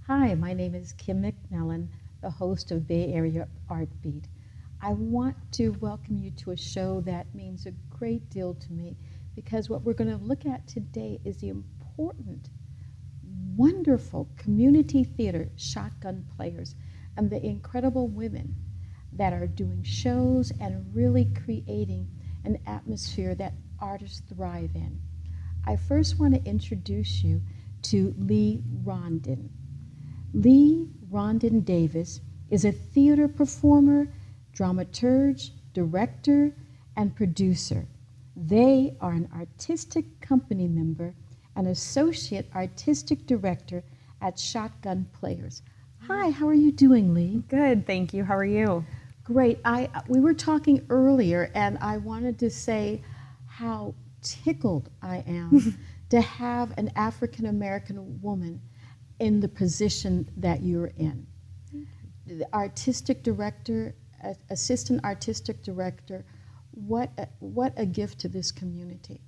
Hi, my name is Kim McMillan, the host of Bay Area Art Beat. I want to welcome you to a show that means a great deal to me because what we're going to look at today is the important, wonderful community theater shotgun players and the incredible women that are doing shows and really creating an atmosphere that artists thrive in. I first want to introduce you to Lee Rondon. Lee Rondon Davis is a theater performer, dramaturge, director, and producer. They are an artistic company member and associate artistic director at Shotgun Players. Hi, how are you doing, Lee? Good, thank you. How are you? Great. We were talking earlier, and I wanted to say how tickled I am to have an African American woman in the position that you're in. The artistic director, assistant artistic director, what a gift to this community.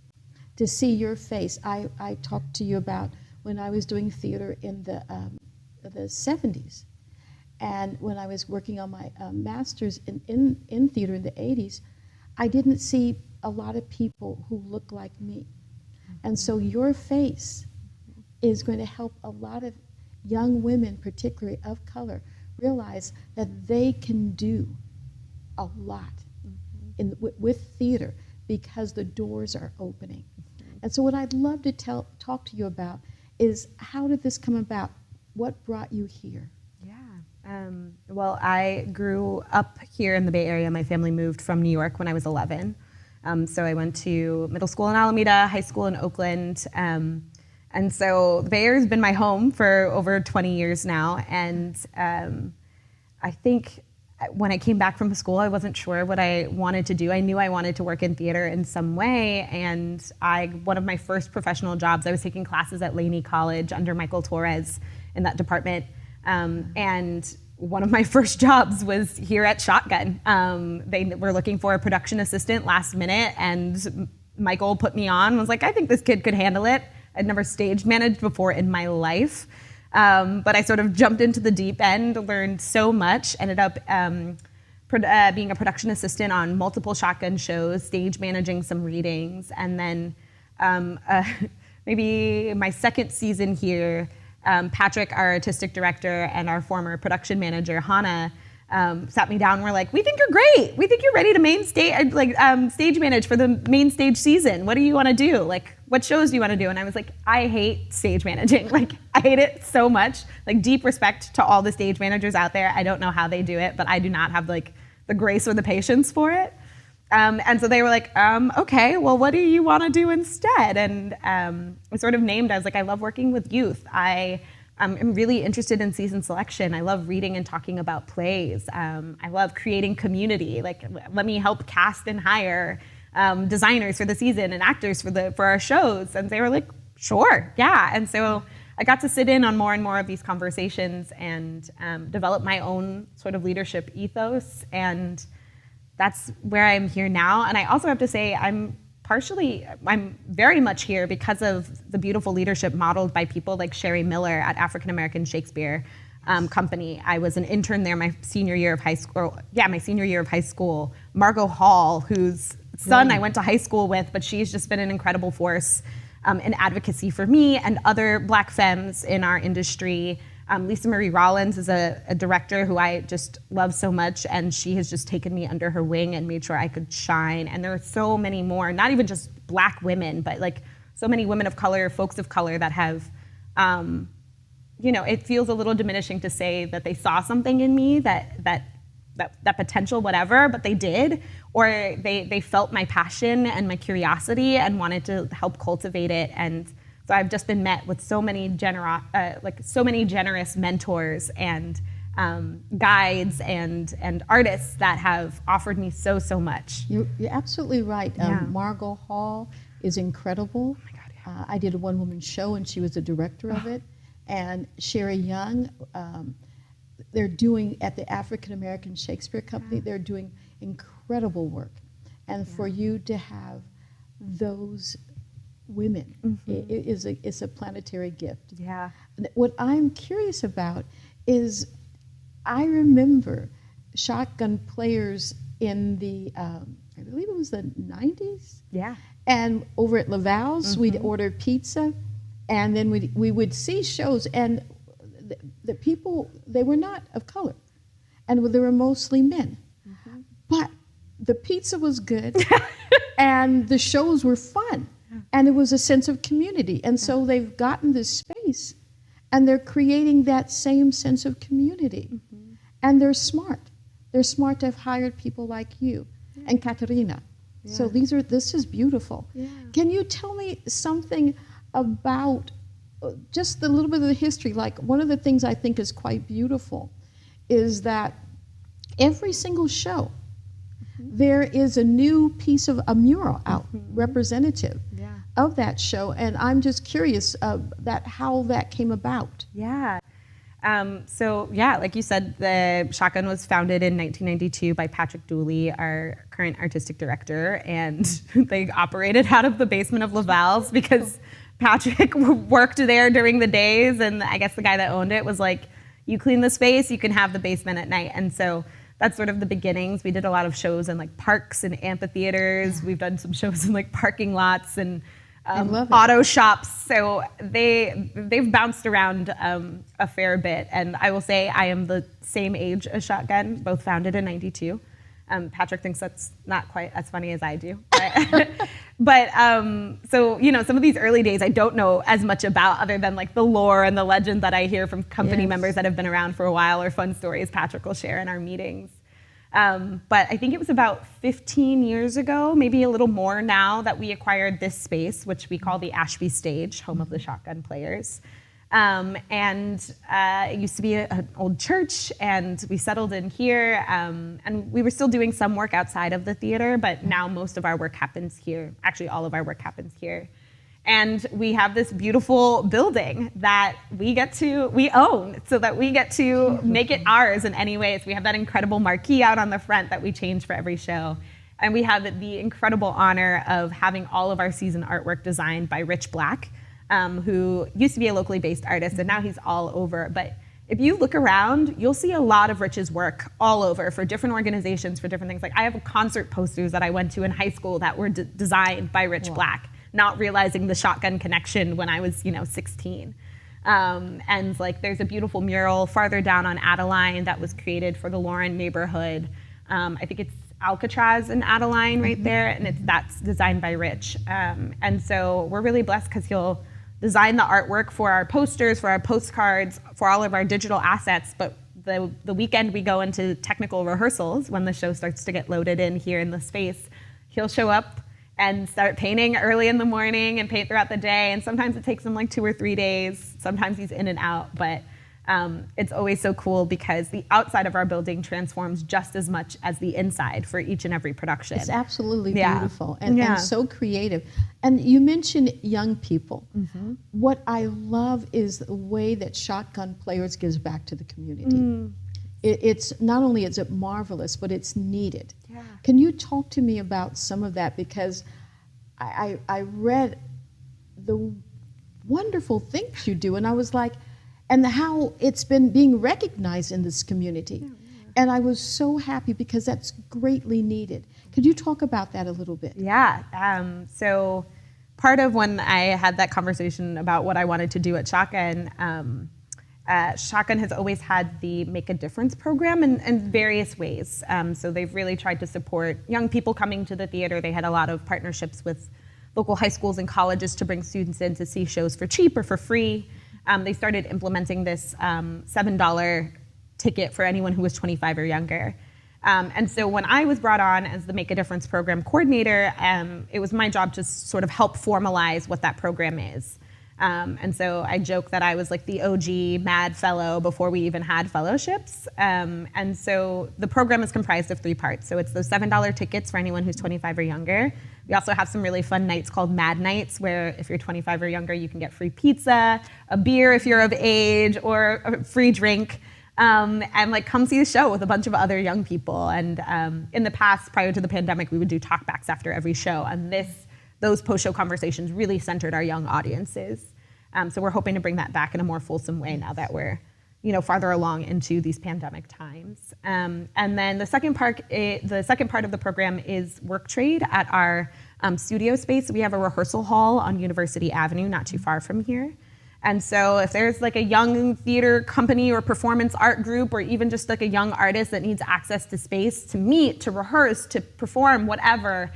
To see your face. I talked to you about when I was doing theater in the 70s. And when I was working on my master's in theater in the 80s, I didn't see a lot of people who looked like me. And so your face is going to help a lot of young women, particularly of color, realize that they can do a lot with theater because the doors are opening. And so what I'd love to talk to you about is how did this come about? What brought you here? Well, I grew up here in the Bay Area. My family moved from New York when I was 11. So I went to middle school in Alameda, high school in Oakland. And so the Bay Area has been my home for over 20 years now. And I think when I came back from school, I wasn't sure what I wanted to do. I knew I wanted to work in theater in some way. And one of my first professional jobs, I was taking classes at Laney College under Michael Torres in that department. And one of my first jobs was here at Shotgun. They were looking for a production assistant last minute, and Michael put me on, was like, I think this kid could handle it. I'd never stage managed before in my life, but I sort of jumped into the deep end, learned so much, ended up being a production assistant on multiple Shotgun shows, stage managing some readings, and then maybe my second season here, Patrick, our artistic director, and our former production manager, Hannah, sat me down and were like, we think you're great. We think you're ready to stage manage for the main stage season. What do you want to do? Like, what shows do you want to do? And I was like, I hate stage managing. Like, I hate it so much. Like, deep respect to all the stage managers out there. I don't know how they do it, but I do not have like the grace or the patience for it. And so they were like, okay, well, what do you want to do instead? And I sort of named, I was like, I love working with youth. I am really interested in season selection. I love reading and talking about plays. I love creating community. Like, let me help cast and hire designers for the season and actors for our shows. And they were like, sure, yeah. And so I got to sit in on more and more of these conversations and develop my own sort of leadership ethos. And that's where I'm here now. And I also have to say I'm very much here because of the beautiful leadership modeled by people like Sherry Miller at African American Shakespeare Company. I was an intern there my senior year of high school. Margot Hall, whose son I went to high school with, but she's just been an incredible force in advocacy for me and other Black femmes in our industry. Lisa Marie Rollins is a director who I just love so much, and she has just taken me under her wing and made sure I could shine. And there are so many more, not even just Black women, but like so many women of color, folks of color that have, it feels a little diminishing to say that they saw something in me, that potential, whatever, but they did, or they felt my passion and my curiosity and wanted to help cultivate it. And so I've just been met with so many generous mentors and guides and artists that have offered me so much. You're absolutely right. Yeah. Margot Hall is incredible. Oh my God, yeah. I did a one-woman show, and she was the director of it. And Sherry Young, they're doing at the African American Shakespeare Company. They're doing incredible work, and for you to have those women is a planetary gift. Yeah. What I'm curious about is I remember shotgun players in the, I believe it was the 90s. Yeah. And over at Laval's, we'd order pizza, and then we would see shows, and the people, they were not of color, and they were mostly men. But the pizza was good, and the shows were fun, and it was a sense of community. And so they've gotten this space, and they're creating that same sense of community. And they're smart. They're smart to have hired people like you and Katerina. So this is beautiful. Yeah. Can you tell me something about just a little bit of the history? Like, one of the things I think is quite beautiful is that every single show, there is a new piece of a mural out representative of that show, and I'm just curious how that came about. Yeah. Like you said, the Shotgun was founded in 1992 by Patrick Dooley, our current artistic director, and they operated out of the basement of Laval's because Patrick worked there during the days, and I guess the guy that owned it was like, you clean the space, you can have the basement at night. And so that's sort of the beginnings. We did a lot of shows in like parks and amphitheaters. We've done some shows in like parking lots and auto shops. So they've bounced around a fair bit. And I will say I am the same age as Shotgun, both founded in 92. Patrick thinks that's not quite as funny as I do. But some of these early days I don't know as much about, other than like the lore and the legend that I hear from company members that have been around for a while, or fun stories Patrick will share in our meetings. But I think it was about 15 years ago, maybe a little more now, that we acquired this space, which we call the Ashby Stage, home of the Shotgun Players. It used to be an old church, and we settled in here, and we were still doing some work outside of the theater, but now most of our work happens here. Actually, all of our work happens here. And we have this beautiful building that we own, so that we get to make it ours in any way. So we have that incredible marquee out on the front that we change for every show. And we have the incredible honor of having all of our season artwork designed by Rich Black, who used to be a locally based artist, and now he's all over. But if you look around, you'll see a lot of Rich's work all over for different organizations, for different things. Like, I have concert posters that I went to in high school that were designed by Rich Black, not realizing the Shotgun connection when I was 16. And like, there's a beautiful mural farther down on Adeline that was created for the Lauren neighborhood. I think it's Alcatraz in Adeline right there, and that's designed by Rich. And so we're really blessed because he'll design the artwork for our posters, for our postcards, for all of our digital assets. But the weekend we go into technical rehearsals, when the show starts to get loaded in here in the space, he'll show up and start painting early in the morning and paint throughout the day. And sometimes it takes him like 2 or 3 days. Sometimes he's in and out, but it's always so cool because the outside of our building transforms just as much as the inside for each and every production. It's absolutely beautiful and so creative. And you mentioned young people. What I love is the way that Shotgun Players gives back to the community. It's not only is it marvelous, but it's needed. Can you talk to me about some of that? Because I read the wonderful things you do, and I was like, and how it's been being recognized in this community. And I was so happy because that's greatly needed. Could you talk about that a little bit? Yeah. So part of when I had that conversation about what I wanted to do at Shotgun, Shotgun has always had the Make a Difference program in various ways. So they've really tried to support young people coming to the theater. They had a lot of partnerships with local high schools and colleges to bring students in to see shows for cheap or for free. They started implementing this $7 ticket for anyone who was 25 or younger. And so when I was brought on as the Make a Difference program coordinator, it was my job to sort of help formalize what that program is. And so I joke that I was like the OG Mad Fellow before we even had fellowships. And so the program is comprised of 3 parts. So it's those $7 tickets for anyone who's 25 or younger. We also have some really fun nights called Mad Nights, where if you're 25 or younger, you can get free pizza, a beer if you're of age, or a free drink, and like come see the show with a bunch of other young people. And in the past, prior to the pandemic, we would do talkbacks after every show. And this those post-show conversations really centered our young audiences. So we're hoping to bring that back in a more fulsome way now that we're farther along into these pandemic times. And then the second part of the program is work trade at our studio space. We have a rehearsal hall on University Avenue, not too far from here. And so if there's like a young theater company or performance art group, or even just like a young artist that needs access to space to meet, to rehearse, to perform, whatever,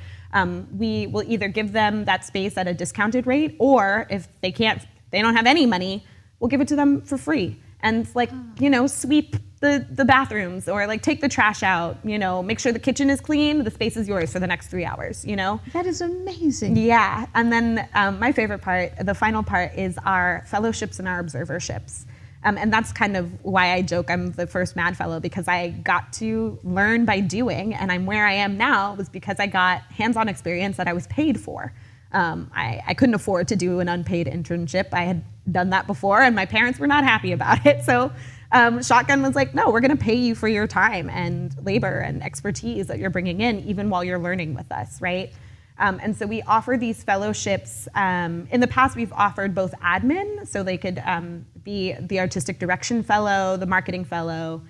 we will either give them that space at a discounted rate, or if they don't have any money, we'll give it to them for free. And sweep the bathrooms, or like take the trash out, make sure the kitchen is clean, the space is yours for the next 3 hours, That is amazing. Yeah, and then my favorite part, the final part, is our fellowships and our observerships. And that's kind of why I joke I'm the first Mad Fellow, because I got to learn by doing, and I'm where I am now was because I got hands-on experience that I was paid for. I couldn't afford to do an unpaid internship. I had done that before, and my parents were not happy about it. So Shotgun was like, no, we're going to pay you for your time and labor and expertise that you're bringing in, even while you're learning with us, right? And so we offer these fellowships. In the past, we've offered both admin, so they could be the artistic direction fellow, the marketing fellow,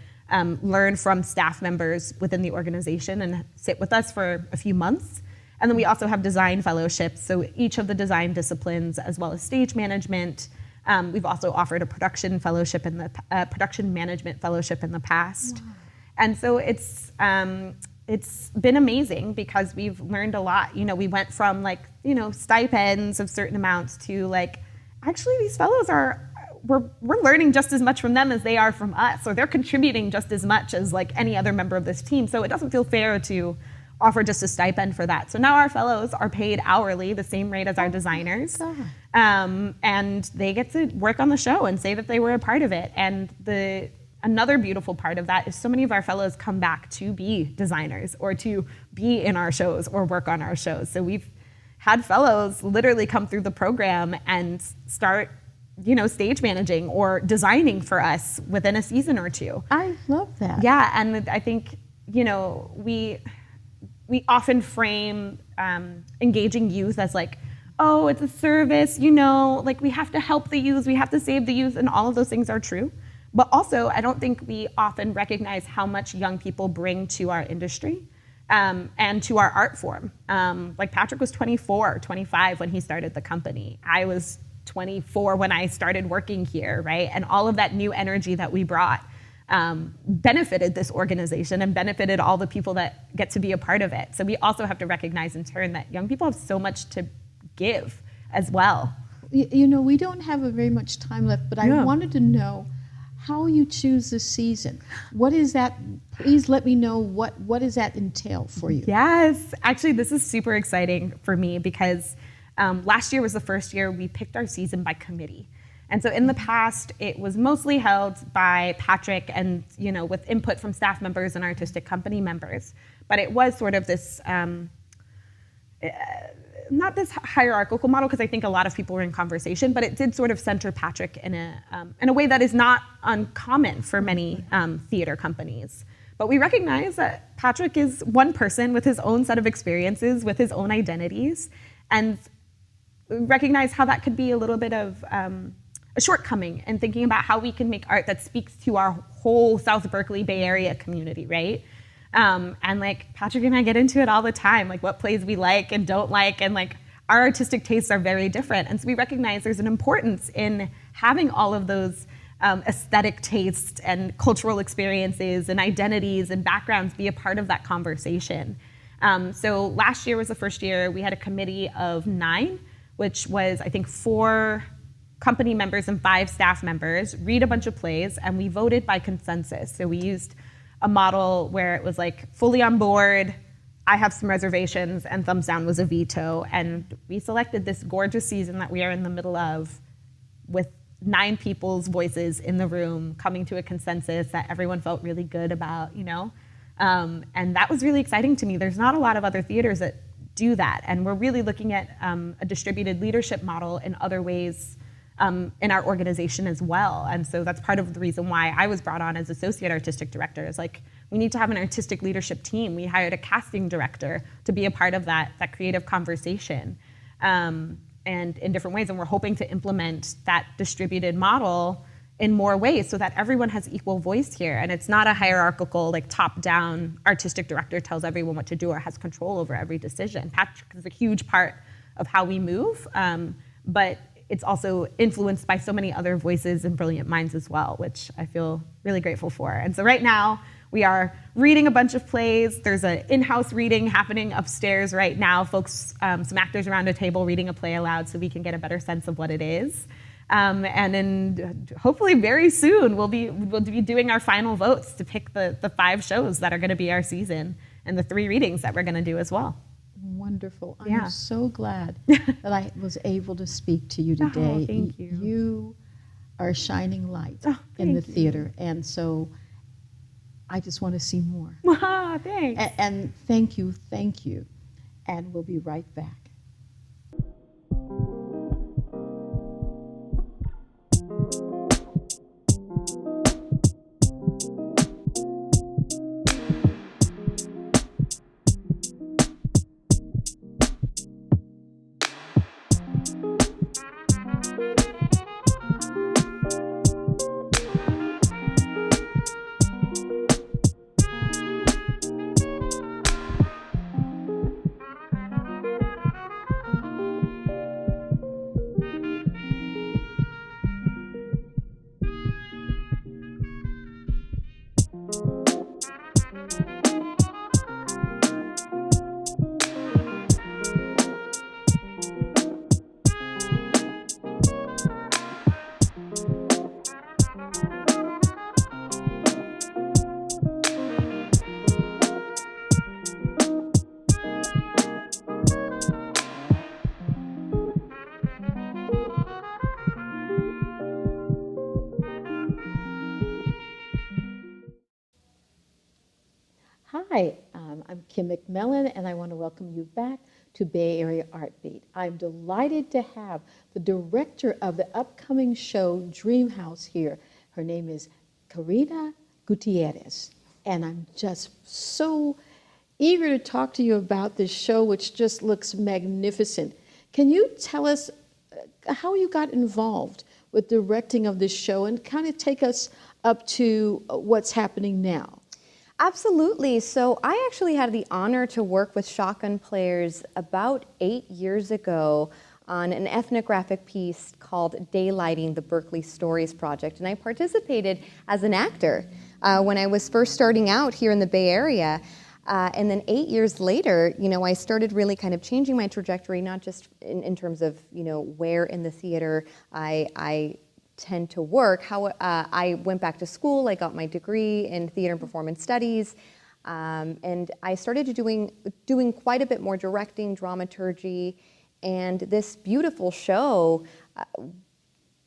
learn from staff members within the organization and sit with us for a few months. And then we also have design fellowships, so each of the design disciplines, as well as stage management. We've also offered a production fellowship production management fellowship in the past. Wow. And so it's been amazing because we've learned a lot. We went from stipends of certain amounts to actually these fellows we're learning just as much from them as they are from us, or they're contributing just as much as any other member of this team. So it doesn't feel fair to offer just a stipend for that. So now our fellows are paid hourly, the same rate as our designers. And they get to work on the show and say that they were a part of it. And another beautiful part of that is so many of our fellows come back to be designers or to be in our shows or work on our shows. So we've had fellows literally come through the program and start stage managing or designing for us within a season or two. I love that. Yeah, and I think, we often frame engaging youth as oh, it's a service, we have to help the youth, we have to save the youth, and all of those things are true. But also, I don't think we often recognize how much young people bring to our industry and to our art form. Patrick was 24, 25 when he started the company. I was 24 when I started working here, right? And all of that new energy that we brought benefited this organization and benefited all the people that get to be a part of it. So we also have to recognize in turn that young people have so much to give as well. We don't have very much time left, but I wanted to know how you choose the season. What is that? Please let me know what does that entail for you? Yes, actually this is super exciting for me because last year was the first year we picked our season by committee. And so in the past, it was mostly held by Patrick and, with input from staff members and artistic company members. But it was sort of this, not this hierarchical model, because I think a lot of people were in conversation, but it did sort of center Patrick in a way that is not uncommon for many theater companies. But we recognize that Patrick is one person with his own set of experiences, with his own identities, and recognize how that could be a little bit of a shortcoming in thinking about how we can make art that speaks to our whole South Berkeley Bay Area community, right? And Patrick and I get into it all the time, what plays we like and don't like, and our artistic tastes are very different. And so we recognize there's an importance in having all of those aesthetic tastes and cultural experiences and identities and backgrounds be a part of that conversation. So last year was the first year we had a committee of 9, which was, I think, 4 company members and 5 staff members, read a bunch of plays, and we voted by consensus. So we used a model where it was fully on board, I have some reservations, and thumbs down was a veto. And we selected this gorgeous season that we are in the middle of with 9 people's voices in the room coming to a consensus that everyone felt really good about, and that was really exciting to me. There's not a lot of other theaters that do that. And we're really looking at a distributed leadership model in other ways in our organization as well. And so that's part of the reason why I was brought on as associate artistic director. Is we need to have an artistic leadership team. We hired a casting director to be a part of that creative conversation. and in different ways. And we're hoping to implement that distributed model in more ways so that everyone has equal voice here. And it's not a hierarchical, like top-down artistic director tells everyone what to do or has control over every decision. Patrick is a huge part of how we move, but it's also influenced by so many other voices and brilliant minds as well, which I feel really grateful for. And so right now, we are reading a bunch of plays. There's an in-house reading happening upstairs right now. Folks, some actors around a table reading a play aloud so we can get a better sense of what it is. And then hopefully very soon we'll be doing our final votes to pick the 5 shows that are going to be our season and the 3 readings that we're going to do as well. Wonderful. Yeah. I'm so glad that I was able to speak to you today. Oh, thank you. You are a shining light in the theater. And so I just want to see more. Thanks. And thank you. And we'll be right back. Hi, I'm Kim McMillan, and I want to welcome you back to Bay Area Art Beat. I'm delighted to have the director of the upcoming show, Dream House, here. Her name is Karina Gutierrez, and I'm just so eager to talk to you about this show, which just looks magnificent. Can you tell us how you got involved with directing of this show and kind of take us up to what's happening now? Absolutely. So I actually had the honor to work with shotgun players about 8 years ago on an ethnographic piece called Daylighting the Berkeley Stories Project. And I participated as an actor when I was first starting out here in the Bay Area. And then 8 years later, I started really kind of changing my trajectory, not just in terms of, where in the theater I tend to work. How I went back to school, I got my degree in theater and performance studies, and I started doing quite a bit more directing, dramaturgy, and this beautiful show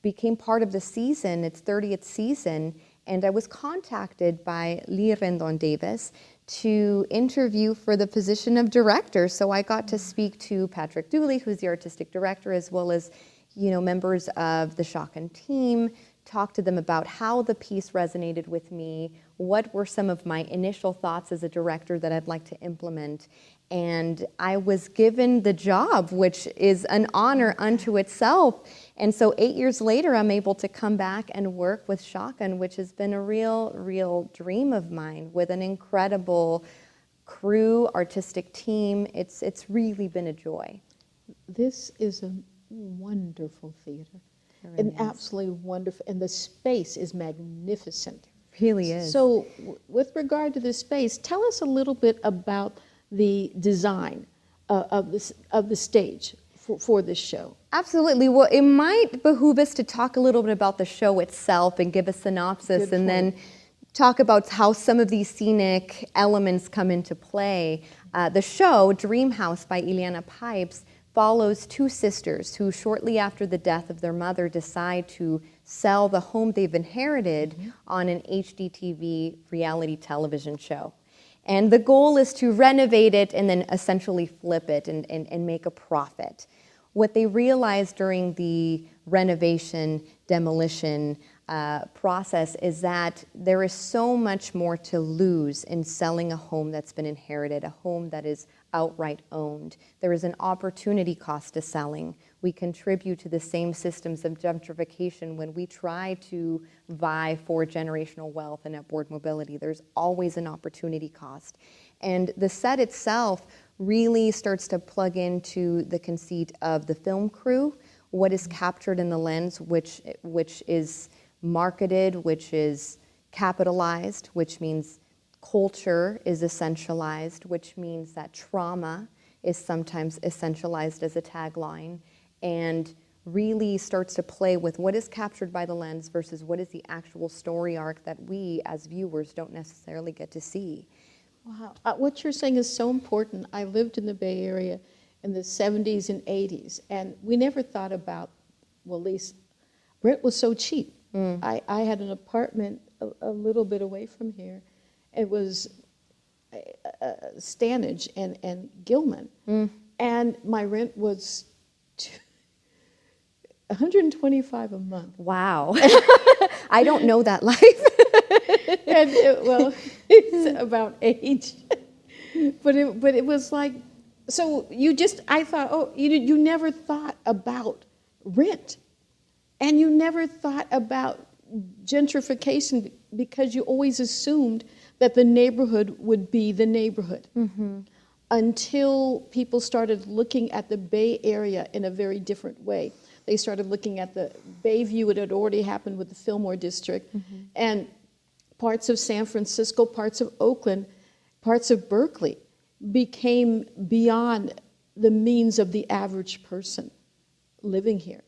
became part of the season, its 30th season, and I was contacted by Lee Rendon Davis to interview for the position of director. So I got to speak to Patrick Dooley, who's the artistic director, as well as members of the Shotgun team, talk to them about how the piece resonated with me, what were some of my initial thoughts as a director that I'd like to implement. And I was given the job, which is an honor unto itself. And so 8 years later, I'm able to come back and work with Shotgun, which has been a real dream of mine, with an incredible crew, artistic team. It's really been a joy. This is a wonderful theater, and absolutely wonderful, and the space is magnificent. It really is. So with regard to the space, tell us a little bit about the design of the stage for this show. Absolutely. Well, it might behoove us to talk a little bit about the show itself and give a synopsis, and then talk about how some of these scenic elements come into play. The show, Dream House by Ileana Pipes, follows 2 sisters who, shortly after the death of their mother, decide to sell the home they've inherited on an HDTV reality television show. And the goal is to renovate it and then essentially flip it and make a profit. What they realized during the renovation, demolition process is that there is so much more to lose in selling a home that's been inherited, a home that is outright owned. There is an opportunity cost to selling. We contribute to the same systems of gentrification when we try to vie for generational wealth and upward mobility. There's always an opportunity cost. And the set itself really starts to plug into the conceit of the film crew, what is captured in the lens, which is marketed, which is capitalized, which means culture is essentialized, which means that trauma is sometimes essentialized as a tagline, and really starts to play with what is captured by the lens versus what is the actual story arc that we as viewers don't necessarily get to see. Wow. What you're saying is so important. I lived in the Bay Area in the 70s and 80s, and we never thought about, well, at least rent was so cheap. I had an apartment a little bit away from here. It was Stanage and Gilman, and my rent was $125 a month. Wow. I don't know that life. And it's about age, but it was like, so I thought, oh, you never thought about rent, and you never thought about gentrification because you always assumed that the neighborhood would be the neighborhood, until people started looking at the Bay Area in a very different way. They started looking at the Bayview. It had already happened with the Fillmore District, and parts of San Francisco, parts of Oakland, parts of Berkeley became beyond the means of the average person living here.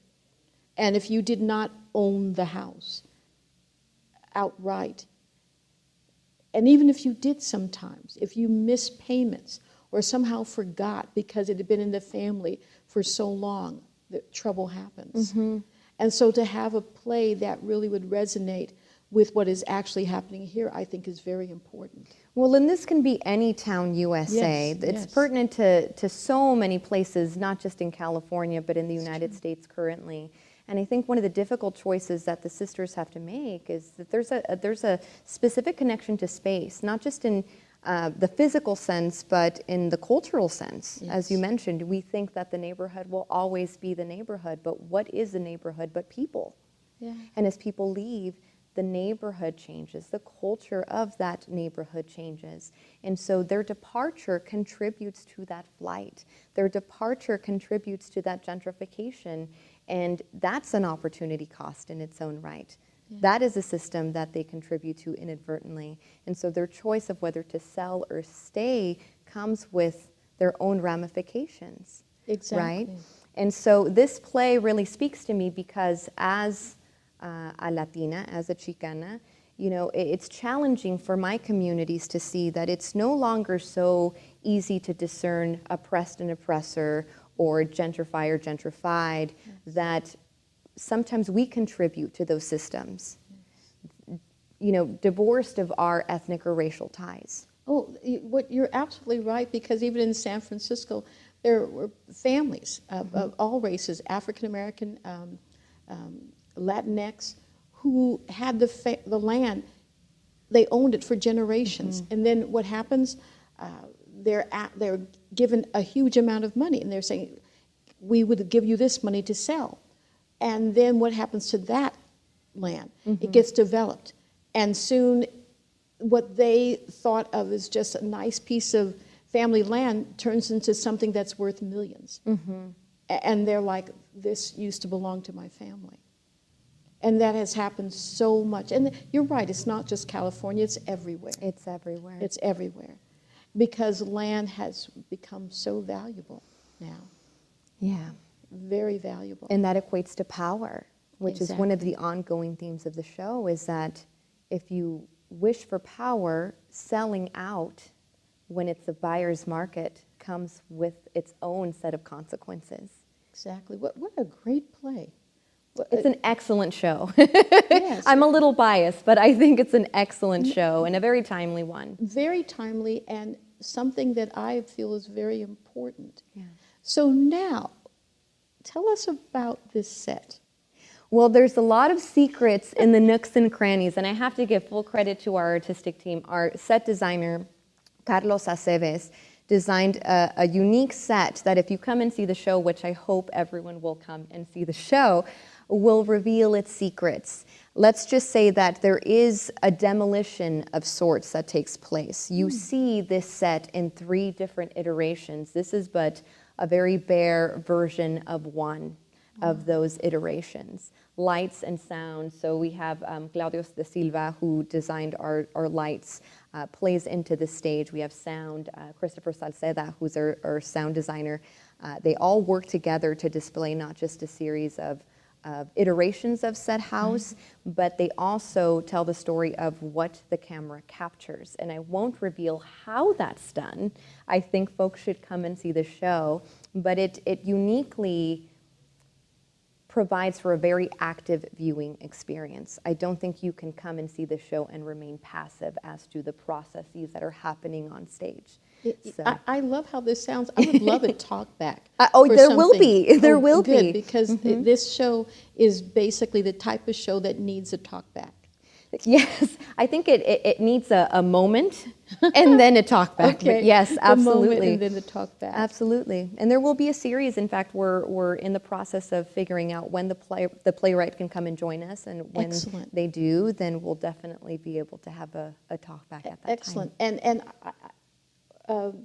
And if you did not own the house outright, and even if you did sometimes, if you missed payments or somehow forgot because it had been in the family for so long, that trouble happens. And so to have a play that really would resonate with what is actually happening here, I think is very important. Well, and this can be any town USA. Yes, it's yes. pertinent to so many places, not just in California, but in the United States currently. And I think one of the difficult choices that the sisters have to make is that there's a specific connection to space, not just in the physical sense, but in the cultural sense. Yes. As you mentioned, we think that the neighborhood will always be the neighborhood, but what is the neighborhood but people? Yeah. And as people leave, the neighborhood changes, the culture of that neighborhood changes. And so their departure contributes to that flight. Their departure contributes to that gentrification. And that's an opportunity cost in its own right. Yeah. That is a system that they contribute to inadvertently. And so their choice of whether to sell or stay comes with their own ramifications. Exactly. Right? And so this play really speaks to me because as a Latina, as a Chicana, you know, it's challenging for my communities to see that it's no longer so easy to discern oppressed and oppressor or gentrifier, gentrified, that sometimes we contribute to those systems, you know, divorced of our ethnic or racial ties. Oh, you're absolutely right, because even in San Francisco, there were families of all races, African American, Latinx, who had the land. They owned it for generations. And then what happens? They're given a huge amount of money, and they're saying, we would give you this money to sell. And then what happens to that land? It gets developed. And soon what they thought of as just a nice piece of family land turns into something that's worth millions. And they're like, this used to belong to my family. And that has happened so much. And you're right, it's not just California, it's everywhere. It's everywhere. It's everywhere. Because land has become so valuable now. Yeah. Very valuable. And that equates to power, which is one of the ongoing themes of the show, is that if you wish for power, selling out when it's a buyer's market comes with its own set of consequences. Exactly. What a great play. It's an excellent show. Yes. I'm a little biased, but I think it's an excellent show and a very timely one. Very timely, and something that I feel is very important. Yeah. So now, tell us about this set. Well, there's a lot of secrets in the nooks and crannies, and I have to give full credit to our artistic team. Our set designer, Carlos Aceves, designed a unique set that if you come and see the show, which I hope everyone will come and see the show, will reveal its secrets. Let's just say that there is a demolition of sorts that takes place. You see this set in 3 different iterations. This is but a very bare version of one of those iterations. Lights and sound, so we have Claudio de Silva, who designed our lights, plays into the stage. We have sound, Christopher Salceda, who's our sound designer. They all work together to display not just a series of iterations of said house, but they also tell the story of what the camera captures. And I won't reveal how that's done. I think folks should come and see the show, but it uniquely provides for a very active viewing experience. I don't think you can come and see the show and remain passive as to the processes that are happening on stage. I love how this sounds. I would love a talk back. There will be. There will be. Because this show is basically the type of show that needs a talk back. Yes, I think it needs a moment and then a talk back. Okay. But yes, absolutely. The moment and then the talk back. Absolutely. And there will be a series. In fact, we're in the process of figuring out when the playwright can come and join us, and when they do, then we'll definitely be able to have a talk back at that Excellent. time. And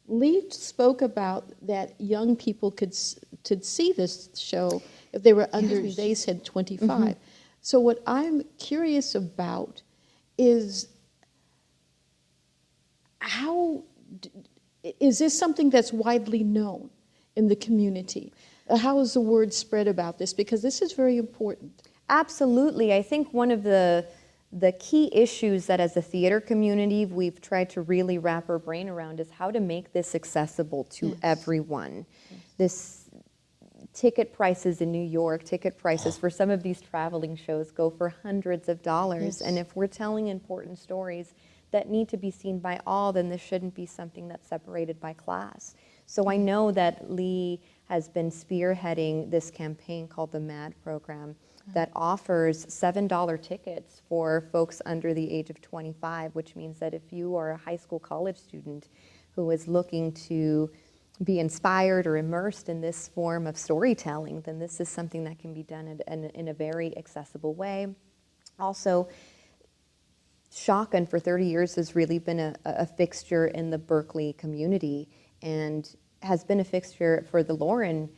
Lee spoke about that young people could see this show if they were under, they said 25. So what I'm curious about is is this something that's widely known in the community? How is the word spread about this? Because this is very important. Absolutely. I think one of the key issues that as a theater community we've tried to really wrap our brain around is how to make this accessible to everyone. This ticket prices in New York, ticket prices for some of these traveling shows go for hundreds of dollars. And if we're telling important stories that need to be seen by all, then this shouldn't be something that's separated by class. So I know that Lee has been spearheading this campaign called the MAD program that offers $7 tickets for folks under the age of 25, which means that if you are a high school, college student who is looking to be inspired or immersed in this form of storytelling, then this is something that can be done in a very accessible way. Also, shotgun for 30 years has really been a fixture in the Berkeley community and has been a fixture for the Lauren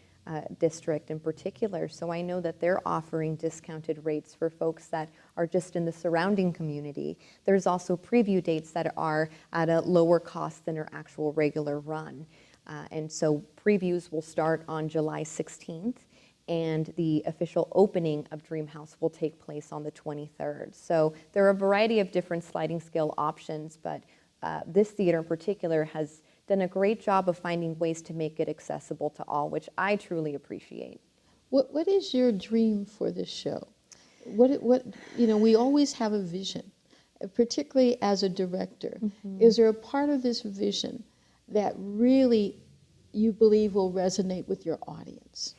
district in particular. So I know that they're offering discounted rates for folks that are just in the surrounding community. There's also preview dates that are at a lower cost than our actual regular run. And so previews will start on July 16th, and the official opening of Dreamhouse will take place on the 23rd. So there are a variety of different sliding scale options, but this theater in particular has done a great job of finding ways to make it accessible to all, which I truly appreciate. What is your dream for this show? We always have a vision, particularly as a director. Is there a part of this vision that really you believe will resonate with your audience?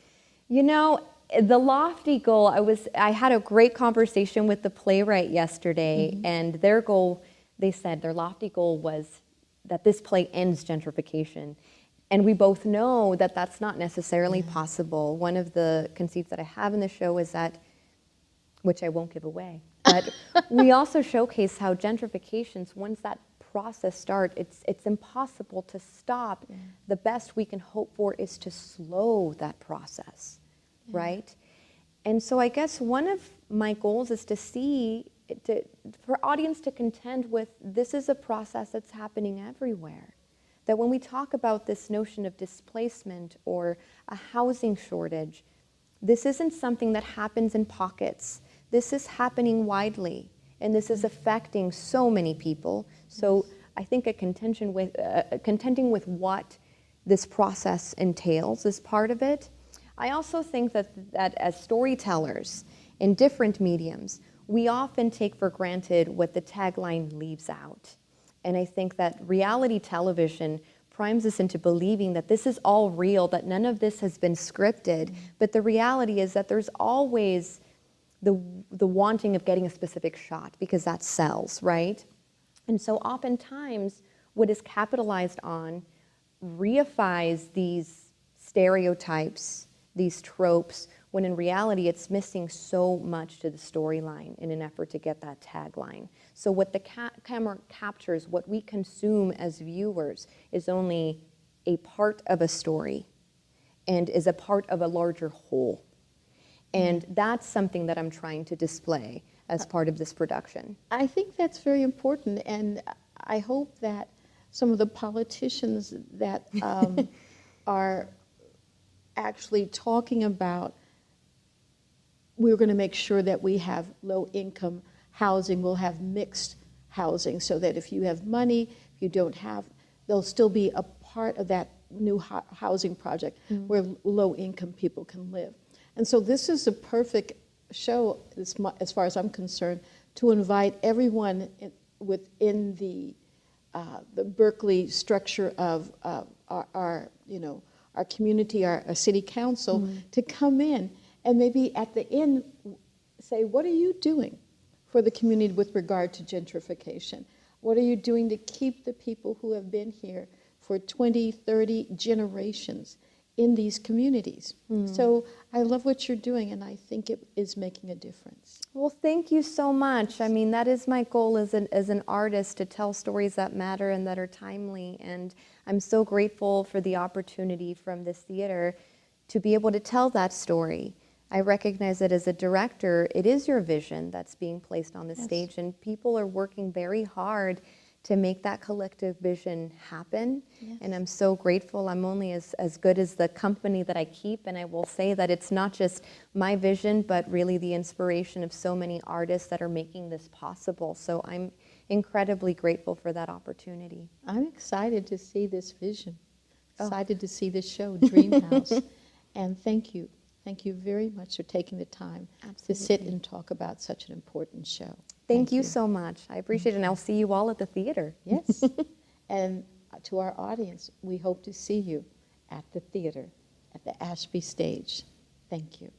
You know, the lofty goal, I had a great conversation with the playwright yesterday, and their goal, they said their lofty goal was that this play ends gentrification. And we both know that that's not necessarily possible. One of the conceits that I have in the show is that, which I won't give away, but we also showcase how gentrifications, once that process starts, it's impossible to stop. The best we can hope for is to slow that process, right? And so I guess one of my goals is for audience to contend with, this is a process that's happening everywhere. That when we talk about this notion of displacement or a housing shortage, this isn't something that happens in pockets. This is happening widely, and this is affecting so many people. So I think contending with what this process entails is part of it. I also think that as storytellers in different mediums, we often take for granted what the tagline leaves out. And I think that reality television primes us into believing that this is all real, that none of this has been scripted. But the reality is that there's always the wanting of getting a specific shot because that sells, right? And so oftentimes what is capitalized on reifies these stereotypes, these tropes, when in reality it's missing so much to the storyline in an effort to get that tagline. So what the camera captures, what we consume as viewers, is only a part of a story and is a part of a larger whole. And that's something that I'm trying to display as part of this production. I think that's very important, and I hope that some of the politicians that are actually talking about we're going to make sure that we have low-income housing, we'll have mixed housing, so that if you have money, if you don't have, there'll still be a part of that new housing project where low-income people can live. And so this is a perfect show, as far as I'm concerned, to invite everyone within the Berkeley structure of our community, our city council, to come in and maybe at the end say, what are you doing for the community with regard to gentrification? What are you doing to keep the people who have been here for 20, 30 generations in these communities? So I love what you're doing, and I think it is making a difference. Well, thank you so much. I mean, that is my goal as an artist, to tell stories that matter and that are timely. And I'm so grateful for the opportunity from this theater to be able to tell that story. I recognize that as a director, it is your vision that's being placed on the stage, and people are working very hard to make that collective vision happen. And I'm so grateful. I'm only as good as the company that I keep, and I will say that it's not just my vision, but really the inspiration of so many artists that are making this possible. So I'm incredibly grateful for that opportunity. I'm excited to see this vision, excited to see this show, Dream House. And thank you. Thank you very much for taking the time to sit and talk about such an important show. Thank you so much. I appreciate it, and I'll see you all at the theater. Yes. And to our audience, we hope to see you at the theater, at the Ashby stage. Thank you.